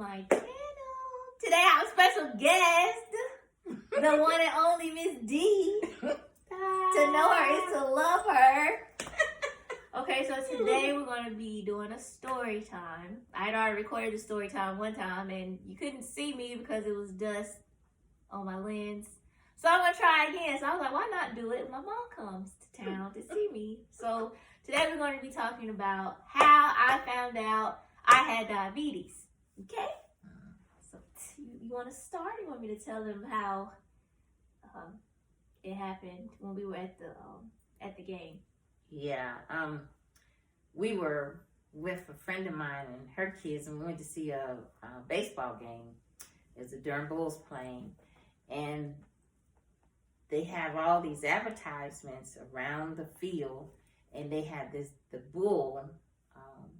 my channel. Today I have a special guest, the one and only Miss D. To know her is to love her. Okay, so today we're going to be doing a story time. I had already recorded the story time one time, and you couldn't see me because it was dust on my lens. So I'm going to try again. So I was like, why not do it when my mom comes to town to see me? So today we're going to be talking about how I found out I had diabetes. Okay? So you want to start? You want me to tell them how it happened when we were at the game? Yeah, we were with a friend of mine and her kids, and we went to see a baseball game. It was the Durham Bulls playing, and they have all these advertisements around the field, and they had the bull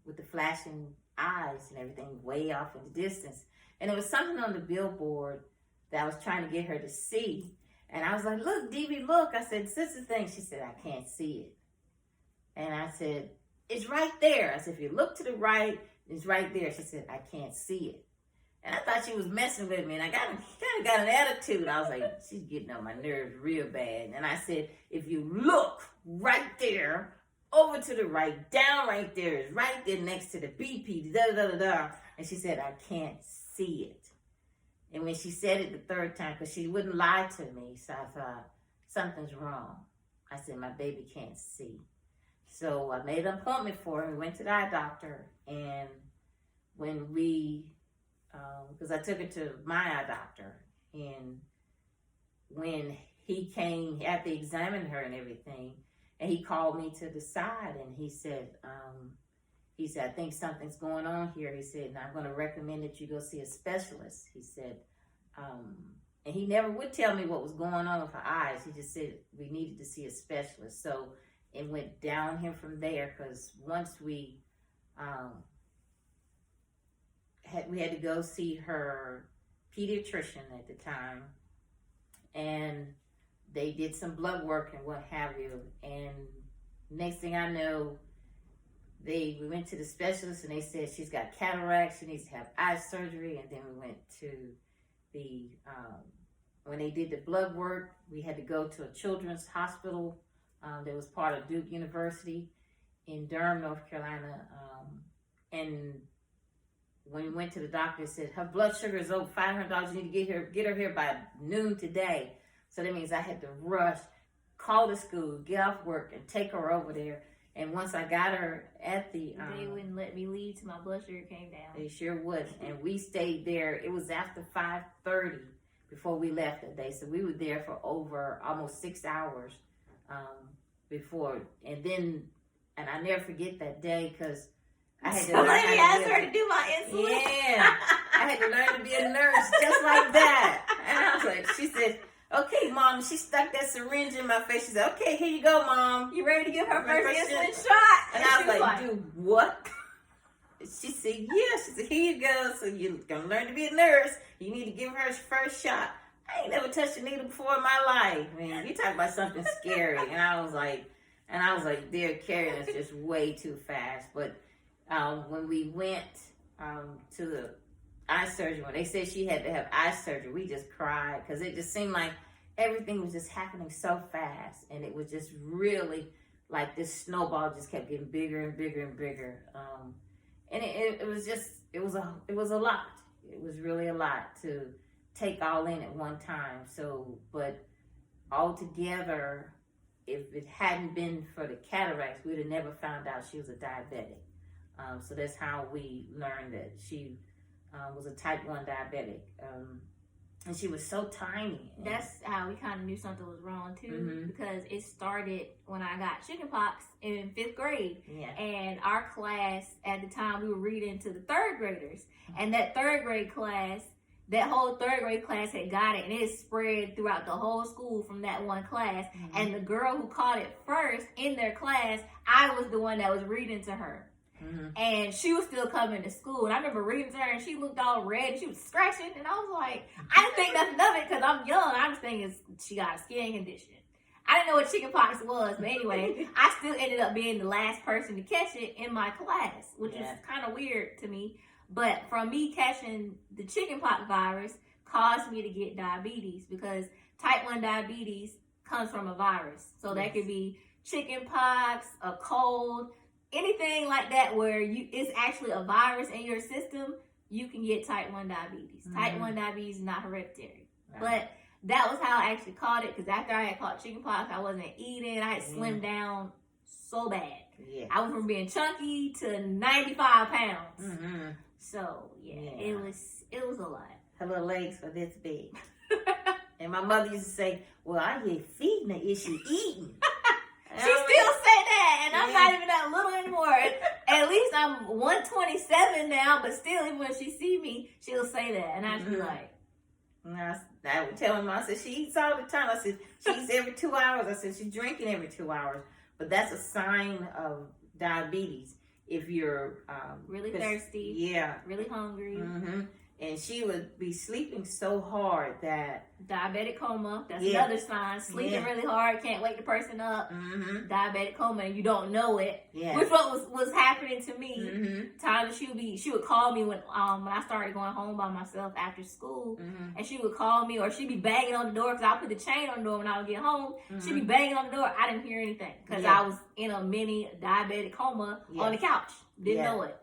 with the flashing eyes and everything way off in the distance, and there was something on the billboard that I was trying to get her to see, and I was like, "Look, DB, look!" I said, "This is the thing." She said, "I can't see it." And I said, "It's right there." I said, "If you look to the right, it's right there." She said, "I can't see it." And I thought she was messing with me, and I kind of got an attitude. I was like, she's getting on my nerves real bad. And I said, "If you look right there, over to the right, down right there, is right there next to the BP, da-da-da-da-da." And she said, "I can't see it." And when she said it the third time, because she wouldn't lie to me, so I thought, something's wrong. I said, "My baby can't see." So I made an appointment for her. We went to the eye doctor, and when we, because I took her to my eye doctor, and when he came, after he examined her and everything, and he called me to the side, and he said, "I think something's going on here." He said, "And I'm going to recommend that you go see a specialist." He said, and he never would tell me what was going on with her eyes. He just said we needed to see a specialist. So it went downhill from there, because once we had to go see her pediatrician at the time, and they did some blood work and what have you. And next thing I know, we went to the specialist, and they said she's got cataracts, she needs to have eye surgery. And then we went to the when they did the blood work, we had to go to a children's hospital that was part of Duke University in Durham, North Carolina. And when we went to the doctor, it said her blood sugar is over $500. You need to get her here by noon today. So that means I had to rush, call the school, get off work, and take her over there. And once I got her at the... they wouldn't let me leave till my blood sugar came down. They sure would. And we stayed there. It was after 5:30 before we left that day. So we were there for over almost 6 hours before. And I never forget that day, because I had to learn how to her to do my insulin. Yeah. I had to learn to be a nurse just like that. And I was like, she said, "Okay, Mom." She stuck that syringe in my face. She said, "Okay, here you go, Mom. You ready to give her first insulin shot?" And I was like, "Dude, what?" She said, "Yeah." She said, "Here you go. So you're going to learn to be a nurse. You need to give her her first shot." I ain't never touched a needle before in my life. Man, you talk about something scary. And I was like, they're carrying us just way too fast. But when we went to the eye surgery, when they said she had to have eye surgery, we just cried, because it just seemed like everything was just happening so fast, and it was just really like this snowball just kept getting bigger and bigger and bigger. And it was a lot. It was really a lot to take all in at one time. So, but altogether, if it hadn't been for the cataracts, we'd have never found out she was a diabetic. So that's how we learned that she was a type 1 diabetic. And she was so tiny. That's how we kind of knew something was wrong too, because it started when I got chickenpox in 5th grade. Yeah. And our class at the time, we were reading to the 3rd graders, and that 3rd grade class, that whole 3rd grade class had got it, and it spread throughout the whole school from that one class. And the girl who caught it first in their class, I was the one that was reading to her. And she was still coming to school, and I remember reading to her, and she looked all red, and she was scratching, and I was like, I didn't think nothing of it because I'm young. I was thinking she got a skin condition. I didn't know what chickenpox was, but anyway, I still ended up being the last person to catch it in my class, which is kind of weird to me. But from me catching the chickenpox virus caused me to get diabetes, because type 1 diabetes comes from a virus. So that could be chickenpox, a cold, anything like that where it's actually a virus in your system, you can get type 1 diabetes. Type 1 diabetes is not hereditary. Right. But that was how I actually caught it, because after I had caught chickenpox, I wasn't eating. I had slimmed down so bad. Yeah. I went from being chunky to 95 pounds. So, it was a lot. Her little legs were this big. And my mother used to say, well, I get feeding her. Is she eating? She still say that, and I'm not even that little anymore. At least I'm 127 now, but still, even when she see me, she'll say that, and I be like, I would tell my mom, I said, she eats all the time. I said, she eats every 2 hours. I said, she's drinking every 2 hours. But that's a sign of diabetes. If you're really thirsty, really hungry. And she would be sleeping so hard that... Diabetic coma. That's another sign. Sleeping really hard. Can't wake the person up. Diabetic coma, and you don't know it. Which was happening to me. Times she would call me when I started going home by myself after school. And she would call me, or she'd be banging on the door, because I put the chain on the door when I would get home. She'd be banging on the door. I didn't hear anything, because I was in a mini diabetic coma on the couch. Didn't know it.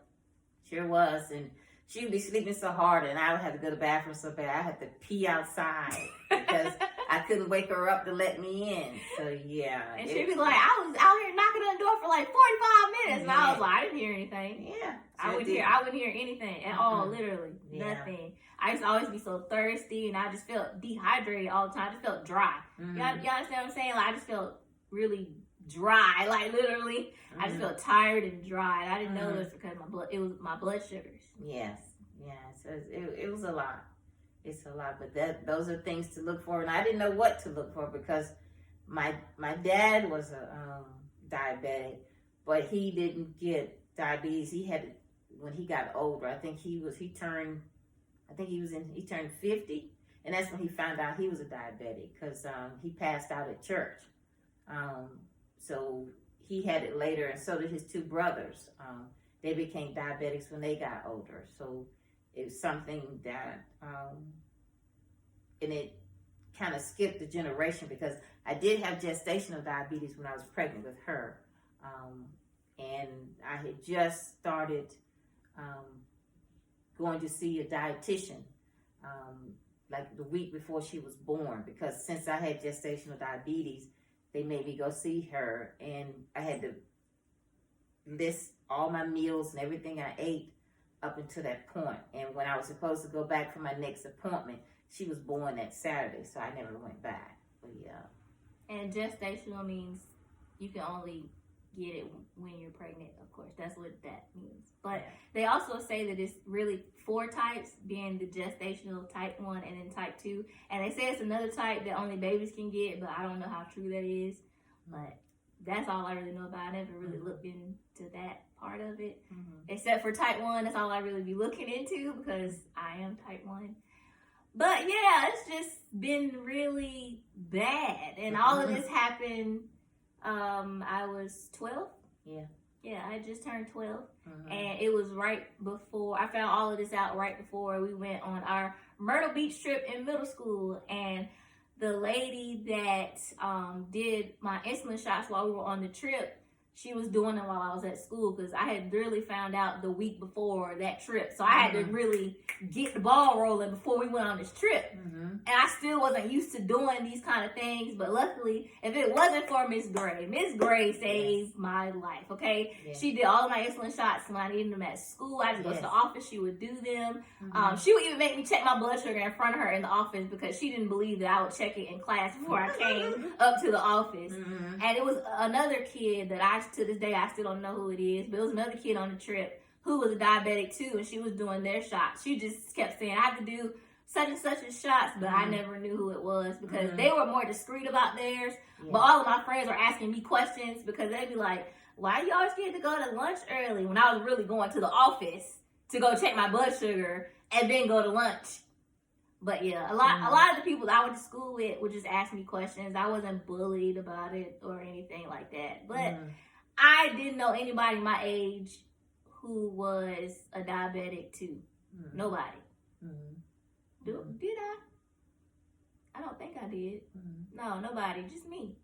Sure was. And she would be sleeping so hard, and I would have to go to the bathroom so bad. I had to pee outside because I couldn't wake her up to let me in. So, And she'd be like, I was out here knocking on the door for like 45 minutes. And I was like, I didn't hear anything. I wouldn't hear anything at all, literally. Nothing. I used to always be so thirsty, and I just felt dehydrated all the time. I just felt dry. Y'all understand what I'm saying? Like, I just felt really dry, like literally. I just felt tired and dry. And I didn't know this because it was my blood sugars. Yes. So it was a lot. It's a lot, but those are things to look for, and I didn't know what to look for, because my dad was a diabetic, but he didn't get diabetes. He had it when he got older. I think he turned 50, and that's when he found out he was a diabetic, because he passed out at church. So he had it later, and so did his two brothers. They became diabetics when they got older. So it was something that, and it kind of skipped the generation, because I did have gestational diabetes when I was pregnant with her. And I had just started going to see a dietitian like the week before she was born, because since I had gestational diabetes, they made me go see her, and I had to list all my meals and everything I ate up until that point. And when I was supposed to go back for my next appointment, she was born that Saturday, so I never went back. But And gestational means you can only get it when you're pregnant, of course. That's what that means. But they also say that it's really 4 types, being the gestational type 1 and then type 2. And they say it's another type that only babies can get, but I don't know how true that is. But that's all I really know about. I never really looked into that part of it. Except for type 1, that's all I really be looking into, because I am type 1. But it's just been really bad. And all of this happened, I was 12. I just turned 12. And it was right before, I found all of this out right before we went on our Myrtle Beach trip in middle school. And the lady that did my insulin shots while we were on the trip, she was doing them while I was at school, because I had literally found out the week before that trip. So I had to really get the ball rolling before we went on this trip. And I still wasn't used to doing these kind of things. But luckily, if it wasn't for Miss Gray saved my life, okay? She did all of my insulin shots when I needed them at school. I just go to the office. She would do them. She would even make me check my blood sugar in front of her in the office, because she didn't believe that I would check it in class before I came up to the office. And it was another kid that to this day, I still don't know who it is, but it was another kid on the trip who was a diabetic too, and she was doing their shots. She just kept saying, I have to do such and such as shots, but I never knew who it was, because they were more discreet about theirs. But all of my friends were asking me questions, because they'd be like, why you always scared to go to lunch early, when I was really going to the office to go check my blood sugar and then go to lunch. But a lot of the people that I went to school with would just ask me questions. I wasn't bullied about it or anything like that. But I didn't know anybody my age who was a diabetic too. Mm-hmm. Nobody. Mm-hmm. Did I? I don't think I did. Mm-hmm. No, nobody. Just me.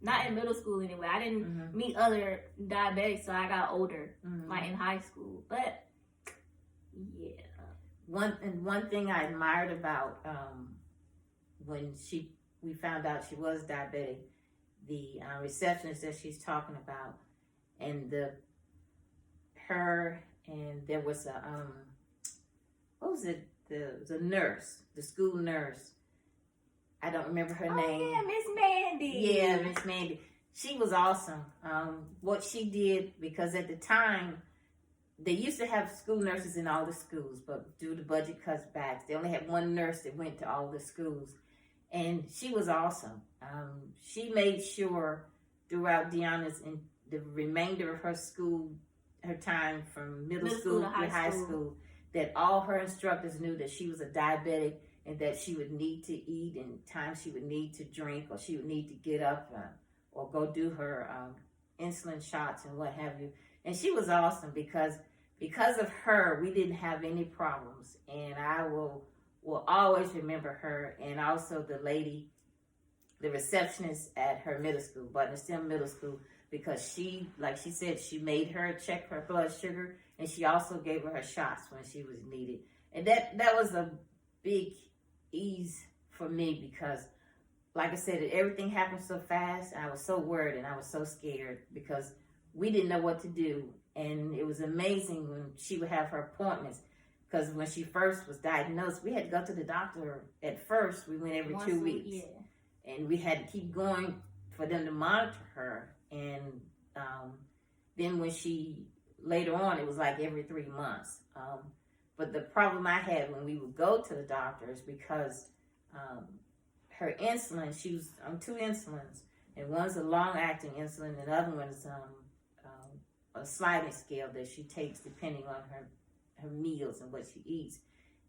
Not in middle school anyway. I didn't Mm-hmm. meet other diabetics, so I got older, Mm-hmm. like in high school. But yeah. One thing I admired about when we found out she was diabetic, the receptionist that she's talking about, and her and there was a what was it, the nurse, the school nurse. I don't remember her name. Yeah, Miss Mandy. Yeah, Miss Mandy. She was awesome. What she did, because at the time they used to have school nurses in all the schools, but due to budget cutbacks, they only had one nurse that went to all the schools. And she was awesome. She made sure throughout Deanna's and the remainder of her time from middle school to high school, that all her instructors knew that she was a diabetic and that she would need to eat and times she would need to drink or she would need to get up or go do her insulin shots and what have you. And she was awesome because of her, we didn't have any problems. And I will always remember her, and also the lady, the receptionist at her middle school, Button Middle School, because she, like she said, she made her check her blood sugar, and she also gave her shots when she was needed. And that was a big ease for me because, like I said, everything happened so fast, and I was so worried, and I was so scared because we didn't know what to do. And it was amazing when she would have her appointments. Because when she first was diagnosed, we had to go to the doctor. At first, we went every 2 weeks. Yeah. And we had to keep going for them to monitor her. And then when later on, it was like every 3 months. But the problem I had when we would go to the doctor is because her insulin, she was on 2 insulins. And one's a long-acting insulin, and the other one's a sliding scale that she takes depending on her meals and what she eats.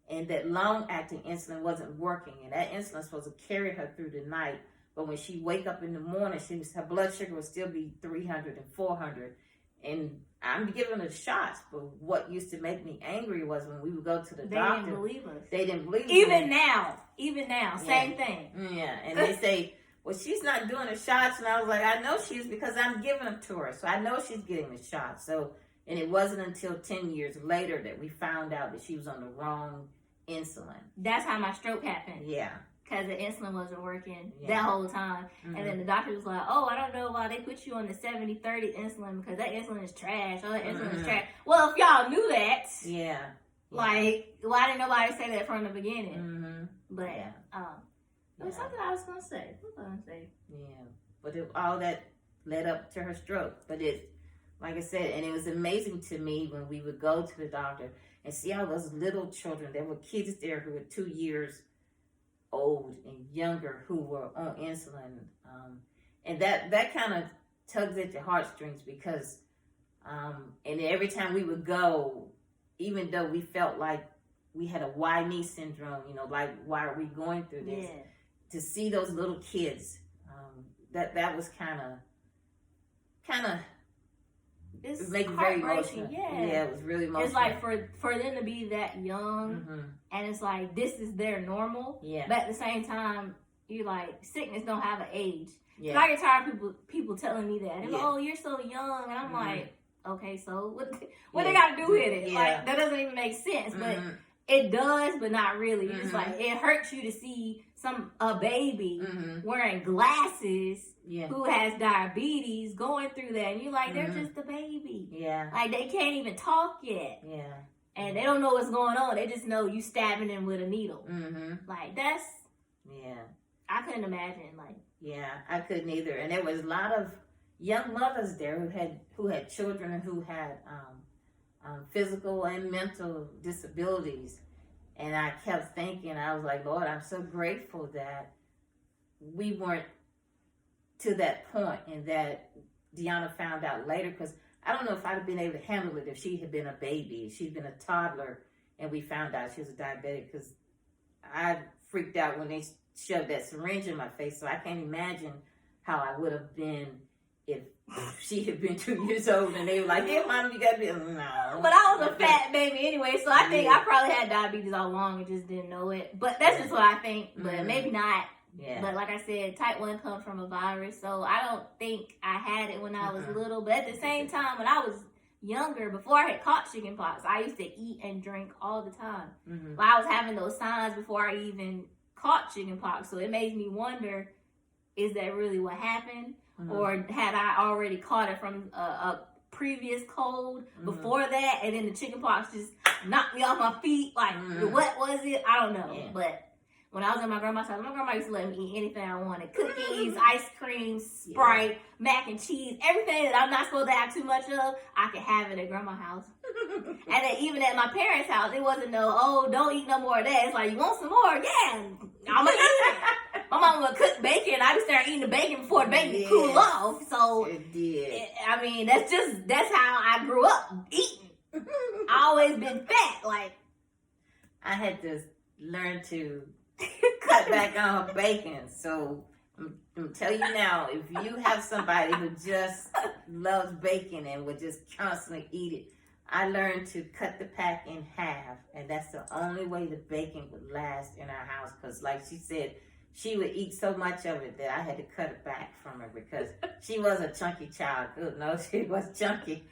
And that long-acting insulin wasn't working, and that insulin was supposed to carry her through the night. But when she wake up in the morning, her blood sugar would still be 300 and 400. And I'm giving her shots, but what used to make me angry was when we would go to the doctor. They didn't believe us. They didn't believe us. Even now, same thing. Yeah, and they say, well, she's not doing the shots. And I was like, I know she is because I'm giving them to her. So I know she's getting the shots. And it wasn't until 10 years later that we found out that she was on the wrong insulin. That's how my stroke happened. Yeah. Because the insulin wasn't working that whole time. Mm-hmm. And then the doctor was like, oh, I don't know why they put you on the 70-30 insulin because that insulin is trash. Oh, that insulin is trash. Well, if y'all knew that, like, why didn't nobody say that from the beginning? Mm-hmm. But, there was something I was going to say. What was I going to say? Yeah. But all that led up to her stroke. But like I said, and it was amazing to me when we would go to the doctor and see all those little children. There were kids there who were 2 years old and younger who were on insulin. And that kind of tugs at your heartstrings because, and every time we would go, even though we felt like we had a why me syndrome, like, why are we going through this? Yeah. To see those little kids, that was kind of it's make very emotional. Yeah, it was really emotional. It's like for them to be that young, and it's like this is their normal. Yeah. But at the same time, you like sickness don't have an age. Yeah. I get tired of people telling me that. They're like, oh, you're so young, and I'm like, okay, so what they got to do with it? Yeah. Like that doesn't even make sense, but it does, but not really. It's like it hurts you to see a baby wearing glasses. Yeah. Who has diabetes going through that, and you're like, they're just a baby. Yeah. Like, they can't even talk yet. Yeah. And they don't know what's going on. They just know you stabbing them with a needle. Like, that's... Yeah. I couldn't imagine, like... Yeah, I couldn't either. And there was a lot of young mothers there who had children and who had physical and mental disabilities. And I kept thinking, I was like, Lord, I'm so grateful that we weren't to that point, and that Deanna found out later, because I don't know if I'd have been able to handle it if she had been a baby, if she'd been a toddler, and we found out she was a diabetic, because I freaked out when they shoved that syringe in my face, so I can't imagine how I would have been if she had been 2 years old and they were like, "Hey, mom, you got to be," no. But I was a fat baby anyway, so I think I probably had diabetes all along and just didn't know it. But that's just what I think. But maybe not. Yeah. But like I said, type 1 comes from a virus, so I don't think I had it when I was little. But at the same time, when I was younger, before I had caught chickenpox, I used to eat and drink all the time. But I was having those signs before I even caught chickenpox, so it made me wonder, is that really what happened? Or had I already caught it from a previous cold before that, and then the chickenpox just knocked me off my feet? Like, what was it? I don't know. Yeah. But when I was at my grandma's house, my grandma used to let me eat anything I wanted. Cookies, ice cream, Sprite, mac and cheese, everything that I'm not supposed to have too much of, I could have it at grandma's house. And then even at my parents' house, it wasn't don't eat no more of that. It's like, you want some more? Yeah, I'm going to eat it. My mom would cook bacon. I would start eating the bacon before the bacon cool off. So, that's how I grew up, eating. I always been fat. Like, I had to learn to cut back on bacon. So I'm telling you now, if you have somebody who just loves bacon and would just constantly eat it, I learned to cut the pack in half, and that's the only way the bacon would last in our house. Because like she said, she would eat so much of it that I had to cut it back from her because she was a chunky child. Good, no, she was chunky.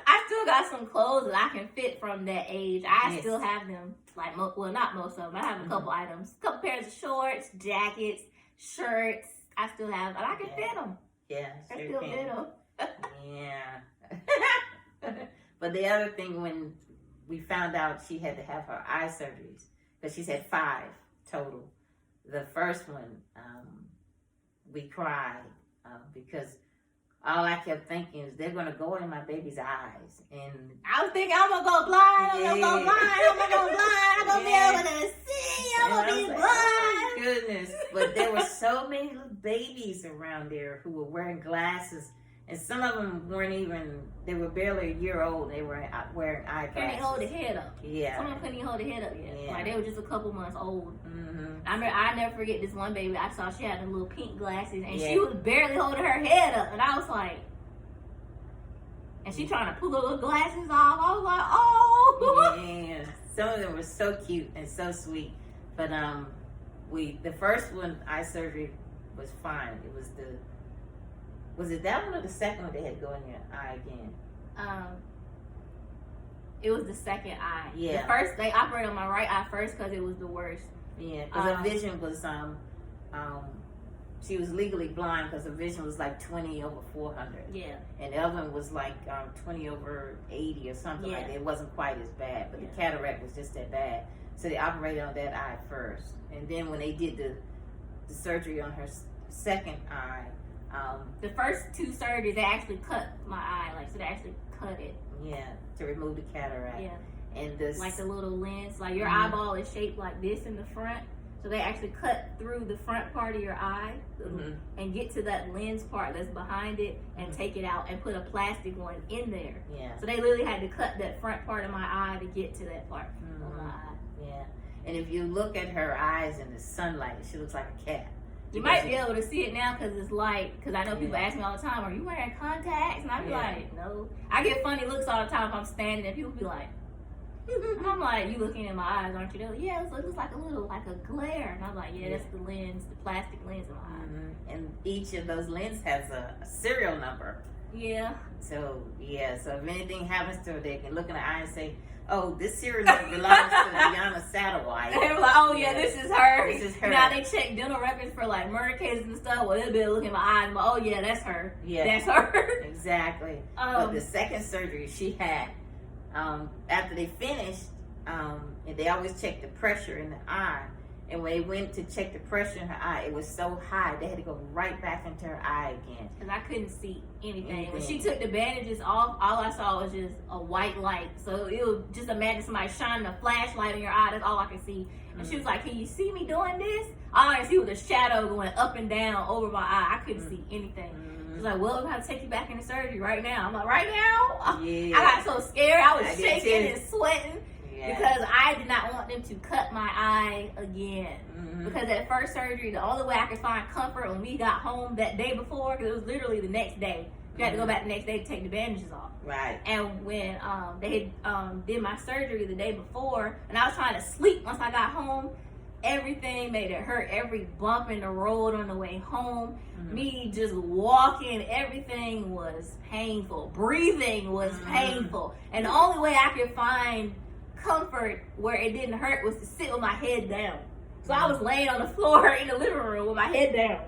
I still got some clothes that I can fit from that age. I still have them. Like, not most of them. I have a couple items. A couple pairs of shorts, jackets, shirts. I still have, and I can fit them. Yeah, I still fit them. Yeah. But the other thing, when we found out she had to have her eye surgeries, because she's had 5 total. The first one, we cried because all I kept thinking is they're going to go in my baby's eyes. And I was thinking, I'm going to go blind, I'm going to go blind, I'm going to be able to see, I'm going to be blind. Oh, goodness. But there were so many little babies around there who were wearing glasses. And some of them weren't even, they were barely a year old. They were wearing eyeglasses. Couldn't hold their head up. Yeah. Some of them couldn't even hold their head up yet. Yeah. Like, they were just a couple months old. I never forget this one baby I saw. She had the little pink glasses, and she was barely holding her head up. And I was like, and she trying to pull her little glasses off. I was like, oh. Yeah. Some of them were so cute and so sweet. But the first one, eye surgery, was fine. It was was it that one or the second one they had to go in your eye again? It was the second eye. Yeah. The first, they operated on my right eye first because it was the worst. Yeah, because her vision was, she was legally blind because her vision was like 20 over 400. Yeah. And the other one was like 20 over 80 or something like that. It wasn't quite as bad, but the cataract was just that bad. So they operated on that eye first. And then when they did the surgery on her second eye, the first 2 surgeries, they actually cut my eye. Like, so they actually cut it. Yeah, to remove the cataract. Yeah. And this, like the little lens, like your eyeball is shaped like this in the front. So they actually cut through the front part of your eye and get to that lens part that's behind it and take it out and put a plastic one in there. Yeah. So they literally had to cut that front part of my eye to get to that part of my eye. Yeah. And if you look at her eyes in the sunlight, she looks like a cat. You might be able to see it now because it's light. Because I know people ask me all the time, are you wearing contacts? And I be like, no. I get funny looks all the time if I'm standing and people be like, and I'm like, you looking in my eyes, aren't you? They're like, yeah, it looks like a glare. And I'm like, yeah, that's the lens, the plastic lens in my eye. And each of those lenses has a serial number. Yeah. So if anything happens to her, they can look in the eye and say, oh, this serial number belongs to Deanna Satterwhite. They're like, oh yeah, this is her. This is her. Now they check dental records for like murder cases and stuff. Well, they'll be looking in my eyes and like, oh yeah, that's her. Yeah. That's her. Exactly. But the second surgery she had, after they finished, and they always check the pressure in the eye. And when they went to check the pressure in her eye, it was so high, they had to go right back into her eye again. Because I couldn't see anything. When she took the bandages off, all I saw was just a white light. So it was just imagine somebody shining a flashlight in your eye. That's all I could see. And she was like, can you see me doing this? All I could see was a shadow going up and down over my eye. I couldn't see anything. She was like, well, we're going to take you back into surgery right now. I'm like, right now? Yeah. I got so scared. I was shaking and sweating. because I did not want them to cut my eye again. Mm-hmm. Because at first surgery, the only way I could find comfort when we got home that day before, because it was literally the next day. You had to go back the next day to take the bandages off. Right. And when they had did my surgery the day before, and I was trying to sleep once I got home, everything made it hurt. Every bump in the road on the way home, me just walking, everything was painful. Breathing was painful. And the only way I could find comfort where it didn't hurt was to sit with my head down. So I was laying on the floor in the living room with my head down.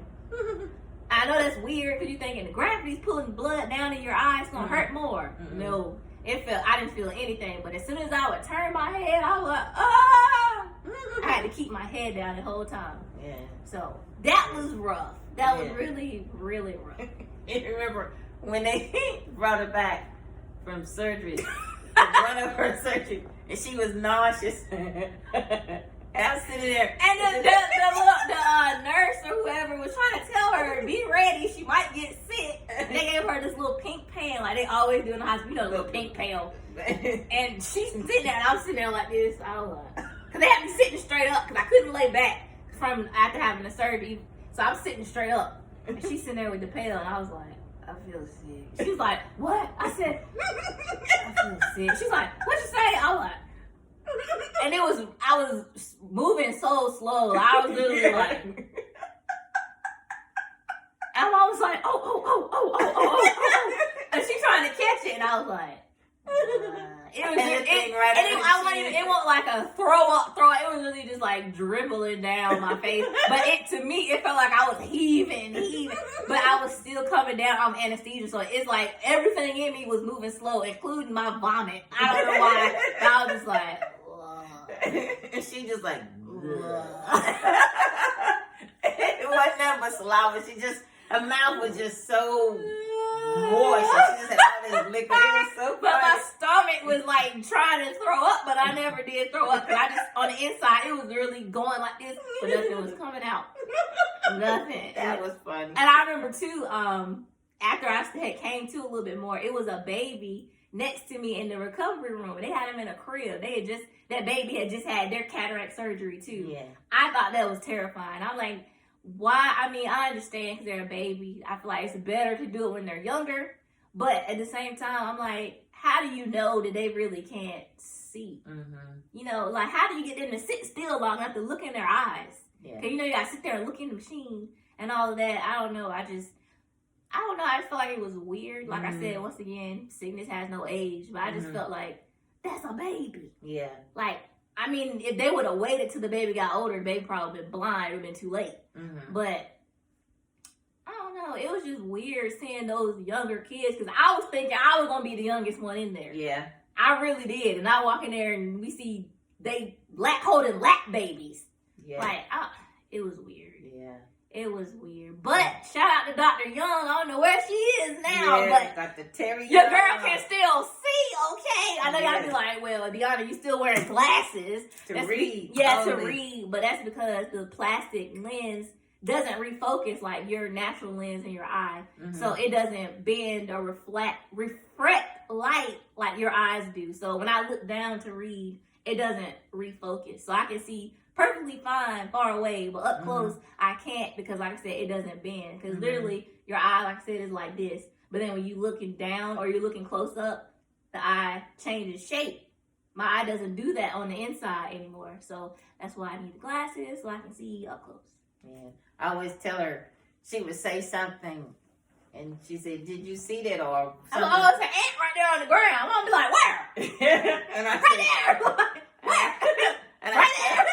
I know that's weird because you're thinking the gravity's pulling blood down in your eyes, it's gonna hurt more. No, I didn't feel anything. But as soon as I would turn my head, I was like, ah! I had to keep my head down the whole time. Yeah. So that was rough. That was really, really rough. You remember when they brought her back from surgery, one of her surgery, and she was nauseous. And I was sitting there, and then the nurse or whoever was trying to tell her, be ready, she might get sick. They gave her this little pink pan, like they always do in the hospital, you know, little pink pan. And she's sitting there, and I was sitting there like this. I was like, because they had me sitting straight up, because I couldn't lay back from after having the surgery. So I was sitting straight up. And she's sitting there with the pail, and I was like, I feel sick. She's like, what? I said, I feel sick. She's like, what you say? I was like, and I was moving so slow. I was literally like, and I was like, oh. And she's trying to catch it, and I was like, it wasn't like a throw up. It was really just like dribbling down my face. But to me, it felt like I was heaving. But I was still coming down on anesthesia. So it's like everything in me was moving slow, including my vomit. I don't know why. But I was just like, and she just like, it wasn't that much saliva. Her mouth was just so moist. She just had all this liquid. It was so funny. But my stomach was like trying to throw up, but I never did throw up. Cause I just, on the inside, it was really going like this, but nothing was coming out. Nothing. That was funny. And I remember too, after I had came to a little bit more, it was a baby next to me in the recovery room. They had him in a crib. That baby had just had their cataract surgery too. Yeah. I thought that was terrifying. I'm like, why? I mean, I understand because they're a baby. I feel like it's better to do it when they're younger. But at the same time, I'm like, how do you know that they really can't see? You know, like, how do you get them to sit still long enough to look in their eyes? Yeah. Because, you know, you got to sit there and look in the machine and all of that. I don't know. I just felt like it was weird. Like I said, once again, sickness has no age. But I just felt like, that's a baby. Yeah. Like, I mean, if they would have waited till the baby got older, the baby probably been blind. It would have been too late. But I don't know. It was just weird seeing those younger kids because I was thinking I was going to be the youngest one in there. Yeah. I really did. And I walk in there and we see they holding lap babies. Yeah. Like, it was weird. Yeah. It was weird. But shout out to Dr. Young. I don't know where she is now. Yeah, but Dr. Terry your Young. girl can still see, okay? I know y'all be like, well, Deanna, you still wearing glasses. To read. Yeah, to read. But that's because the plastic lens doesn't refocus like your natural lens in your eye. So it doesn't bend or refract light like your eyes do. So when I look down to read, it doesn't refocus. So I can see perfectly fine far away, but up close I can't because, like I said, it doesn't bend. Because literally your eye, like I said, is like this. But then when you're looking down or you're looking close up, the eye changes shape. My eye doesn't do that on the inside anymore. So that's why I need the glasses so I can see up close. Yeah. I always tell her, she would say something, and she said, "Did you see that?" Or something. Oh, it's an ant right there on the ground. I'm gonna be like, where? And I Right there. Where? And Right there.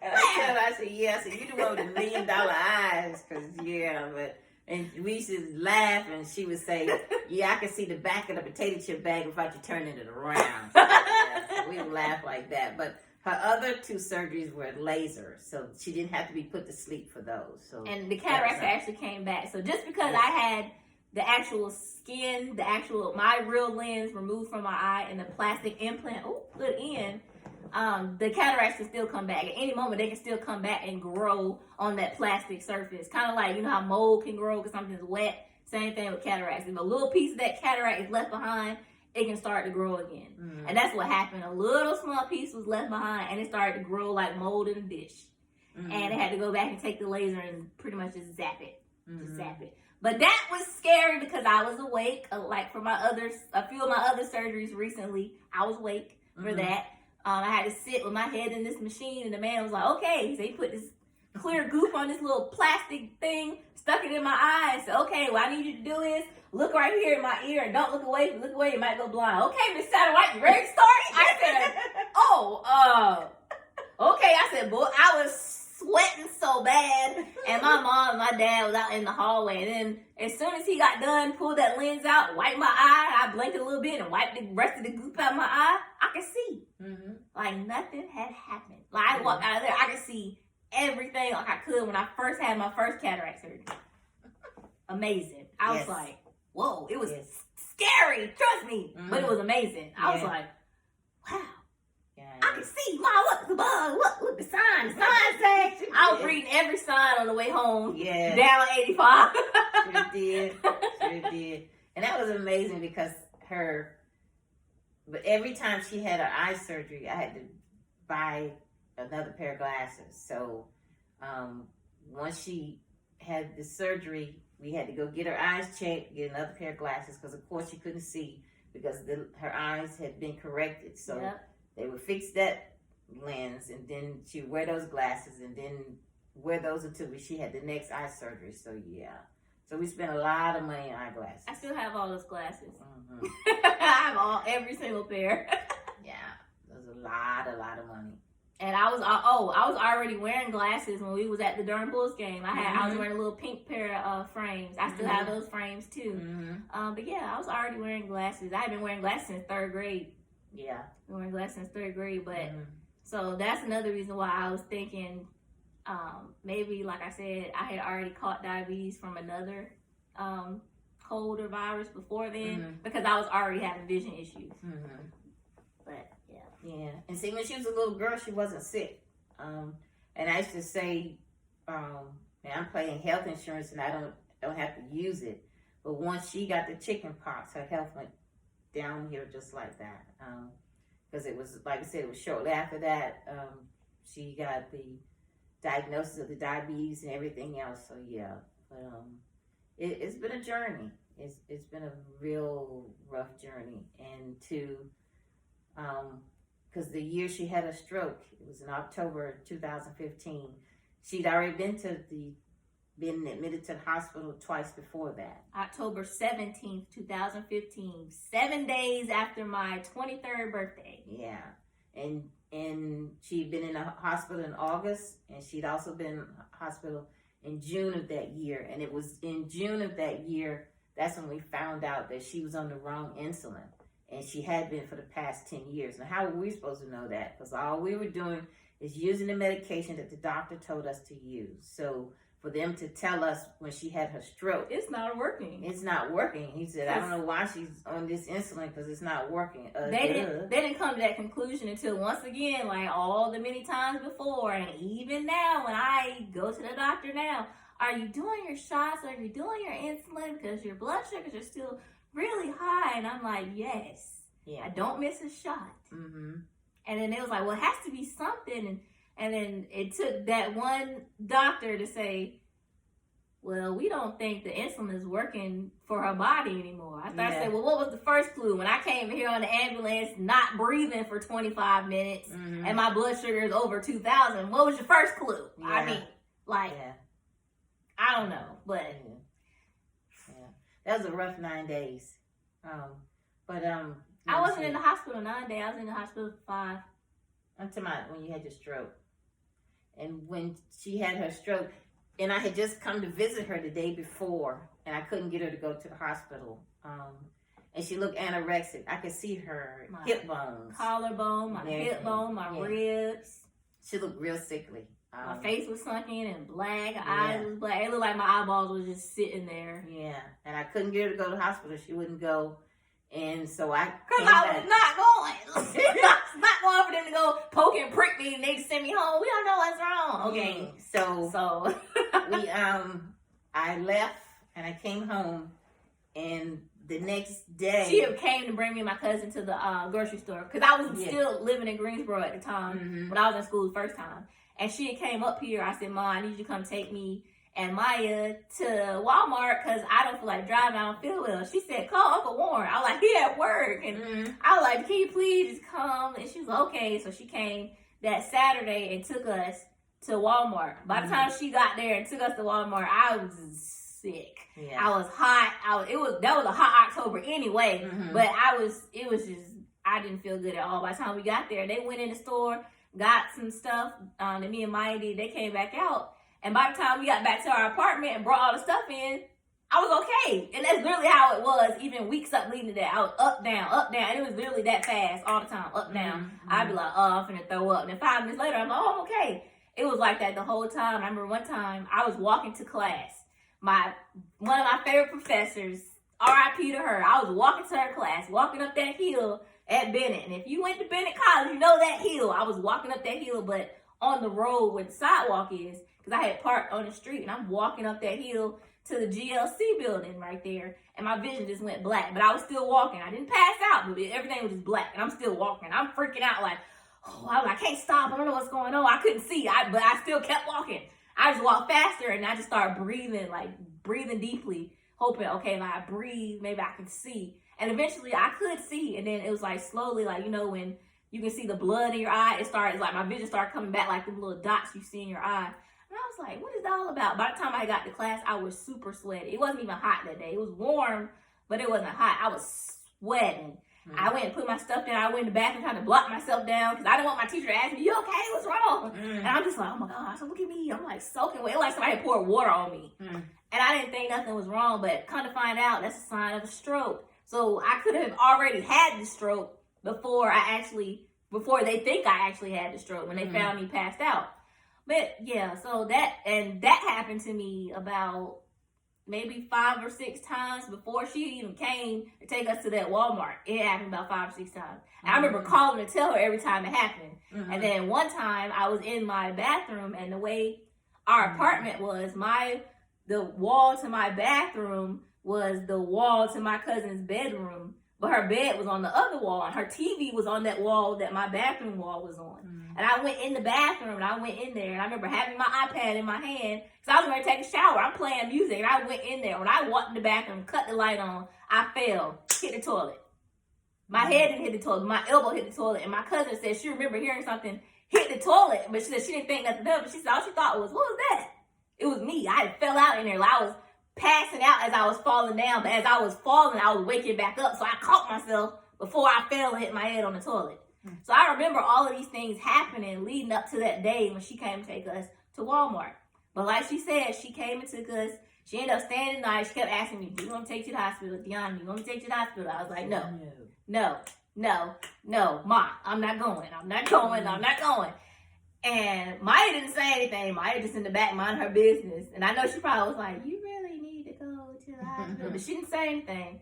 And I tell her, I said, "Yeah." I said, "You the one with the $1 million eyes, cause yeah." But and we used to laugh, and she would say, "Yeah, I can see the back of the potato chip bag without you turning it around." So, yeah, so we would laugh like that, but. Her other 2 surgeries were laser, so she didn't have to be put to sleep for those. So and the cataracts actually came back. So just because I had the actual skin, my real lens removed from my eye and the plastic implant put in, the cataracts can still come back. At any moment, they can still come back and grow on that plastic surface. Kind of like, you know how mold can grow because something's wet? Same thing with cataracts. If a little piece of that cataract is left behind, it can start to grow again. And that's what happened. A little small piece was left behind, and it started to grow like mold in a dish. And they had to go back and take the laser and pretty much just zap it. Just zap it. But that was scary because I was awake. Like for a few of my other surgeries recently, I was awake for that. I had to sit with my head in this machine, and the man was like, okay. So he put this clear goop on this little plastic thing, stuck it in my eye, and said, okay, what I need you to do is look right here in my ear and don't look away. If you look away, you might go blind. Okay, Miss Satterwhite, you ready to start? I said, okay. I said, boy, I was sweating so bad, and my mom and my dad was out in the hallway, and then as soon as he got done, pulled that lens out, wiped my eye, I blinked a little bit and wiped the rest of the goop out of my eye, I could see. Like nothing had happened. Like I walked out of there, I could see everything like I could when I first had my first cataract surgery. Amazing. I was like, whoa, it was scary, trust me, but it was amazing. I was like, wow. I can see, Mom, look, the bug, look, the sign say. I was reading every sign on the way home. Yeah. Down 85. Sure did. And that was amazing because but every time she had her eye surgery, I had to buy another pair of glasses. So once she had the surgery, we had to go get her eyes checked, get another pair of glasses, because of course she couldn't see because her eyes had been corrected. So they would fix that lens, and then she would wear those glasses, and then wear those until she had the next eye surgery. So so we spent a lot of money on eyeglasses. I still have all those glasses. I have every single pair. Yeah, there's a lot of money. And I was already wearing glasses when we was at the Durham Bulls game. I was wearing a little pink pair of frames. I still have those frames too. But yeah, I was already wearing glasses. I had been wearing glasses since 3rd grade. Yeah, been wearing glasses since 3rd grade. But so that's another reason why I was thinking maybe, like I said, I had already caught diabetes from another cold or virus before then because I was already having vision issues. But yeah. And see, when she was a little girl, she wasn't sick. And I used to say, I'm paying health insurance and I don't have to use it. But once she got the chicken pox, her health went downhill just like that. Because it was, like I said, it was shortly after that she got the diagnosis of the diabetes and everything else. So yeah, but it's been a journey. It's been a real rough journey, and because the year she had a stroke, it was in October 2015. She'd already been admitted to the hospital twice before that. October 17th, 2015, 7 days after my 23rd birthday. Yeah, and she'd been in the hospital in August, and she'd also been in the hospital in June of that year. And it was in June of that year, that's when we found out that she was on the wrong insulin. And she had been for the past 10 years. Now, how were we supposed to know that? Because all we were doing is using the medication that the doctor told us to use. So for them to tell us when she had her stroke, it's not working. It's not working. He said, I don't know why she's on this insulin because it's not working. They didn't come to that conclusion until once again, like all the many times before, and even now when I go to the doctor now, are you doing your shots? Are you doing your insulin? Because your blood sugars are still really high. And I'm like, yes. Yeah. I don't miss a shot. And then it was like, well, it has to be something. And then it took that one doctor to say, well, we don't think the insulin is working for her body anymore. I said, well, what was the first clue? When I came here on the ambulance, not breathing for 25 minutes, and my blood sugar is over 2,000, what was your first clue? Yeah. I mean, like, I don't know, but... That was a rough 9 days. I wasn't in the hospital 9 days. I was in the hospital for 5. I'm talking about when you had your stroke. And when she had her stroke, and I had just come to visit her the day before, and I couldn't get her to go to the hospital. And she looked anorexic. I could see her hip bones. Collarbone, my hip bone, my ribs. She looked real sickly. My face was sunk in and black. Her eyes was black. It looked like my eyeballs was just sitting there. Yeah. And I couldn't get her to go to the hospital. She wouldn't go. And so because I was not going. It's not going for them to go poke and prick me and they send me home. We don't know what's wrong. Okay. So we I left and I came home, and the next day. She came to bring me and my cousin to the grocery store because I was still living in Greensboro at the time when I was in school the first time. And she came up here. I said, "Mom, I need you to come take me and Maya to Walmart because I don't feel like driving. I don't feel well." She said, "Call Uncle Warren." I was like, "He at work." And I was like, "Can you please just come?" And she was like, "Okay." So she came that Saturday and took us to Walmart. By the time she got there and took us to Walmart, I was sick. Yeah. I was hot. That was a hot October anyway. But I didn't feel good at all. By the time we got there, they went in the store, got some stuff that me and Maya did. They came back out. And by the time we got back to our apartment and brought all the stuff in, I was okay. And that's literally how it was, even weeks up leading to that. I was up, down, up, down. And it was literally that fast all the time, up, down. I'd be like, "Oh, I'm finna throw up." And then 5 minutes later, I'm like, "Oh, I'm okay." It was like that the whole time. I remember one time I was walking to class. One of my favorite professors, R.I.P. to her, I was walking to her class, walking up that hill at Bennett. And if you went to Bennett College, you know that hill. I was walking up that hill, but on the road where the sidewalk is, because I had parked on the street, and I'm walking up that hill to the GLC building right there, and my vision just went black. But I was still walking. I didn't pass out, but everything was just black, and I'm still walking. I'm freaking out like, I can't stop. I don't know what's going on. I couldn't see, but I still kept walking. I just walked faster, and I just started breathing deeply, hoping, okay, if I breathe, maybe I can see. And eventually, I could see, and then it was like slowly, like, when you can see the blood in your eye, my vision started coming back like the little dots you see in your eye. And I was like, what is that all about? By the time I got to class, I was super sweaty. It wasn't even hot that day. It was warm, but it wasn't hot. I was sweating. I went and put my stuff down. I went in the bathroom trying to block myself down because I didn't want my teacher to ask me, "You okay? What's wrong?" And I'm just like, "Oh my gosh, look at me." I'm like soaking wet. Like somebody poured water on me. And I didn't think nothing was wrong, but come to find out, that's a sign of a stroke. So I could have already had the stroke before they think I actually had the stroke when they found me passed out. But yeah, so that happened to me about maybe 5 or 6 times before she even came to take us to that Walmart. It happened about 5 or 6 times. And I remember calling to tell her every time it happened. And then one time I was in my bathroom, and the way our apartment was, the wall to my bathroom was the wall to my cousin's bedroom. But her bed was on the other wall, and her TV was on that wall that my bathroom wall was on. And I went in the bathroom, and I went in there, and I remember having my iPad in my hand, because I was going to take a shower. I'm playing music, and I went in there. When I walked in the bathroom, cut the light on, I fell, hit the toilet. My head didn't hit the toilet. My elbow hit the toilet. And my cousin said she remembered hearing something hit the toilet, but she said she didn't think nothing of it. She said all she thought was, what was that? It was me. I had fell out in there. Like I was passing out as I was falling down, but as I was falling, I was waking back up. So I caught myself before I fell and hit my head on the toilet. So I remember all of these things happening leading up to that day when she came to take us to Walmart. But like she said, she came and took us. She ended up staying the night. She kept asking me, "Do you want to take you to the hospital? Deanna, you want me to take you to the hospital?" I was like, no, Ma, I'm not going. And Maya didn't say anything. Maya just in the back minding her business. And I know she probably was like, "You really need to go to the hospital." But she didn't say anything.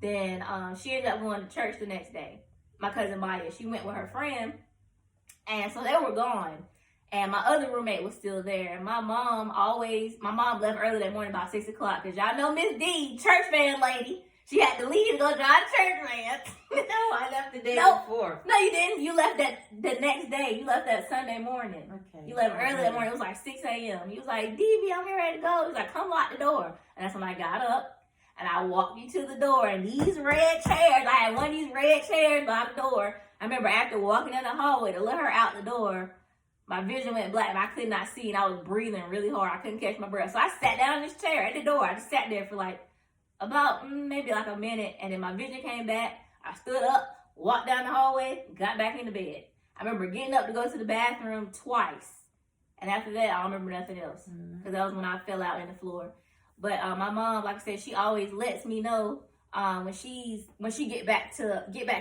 Then she ended up going to church the next day. My cousin Maya, she went with her friend. And so they were gone. And my other roommate was still there. And my mom left early that morning about 6 o'clock. Because y'all know Miss D, church van lady. She had to leave to go drive the church van. No, I left the day before. No, you didn't. You left that the next day. You left that Sunday morning. Okay. You left early that morning. It was like 6 a.m. He was like, "DB, I'm here ready to go." He was like, "Come lock the door." And that's when I got up. And I walked you to the door. And these red chairs, I had one of these red chairs by the door. I remember after walking in the hallway to let her out the door, my vision went black and I could not see, and I was breathing really hard. I couldn't catch my breath. So I sat down in this chair at the door. I just sat there for about maybe a minute, and then my vision came back. I stood up, walked down the hallway, got back into bed. I remember getting up to go to the bathroom twice. And after that, I don't remember nothing else. Because that was when I fell out in the floor. But my mom, like I said, she always lets me know when she get back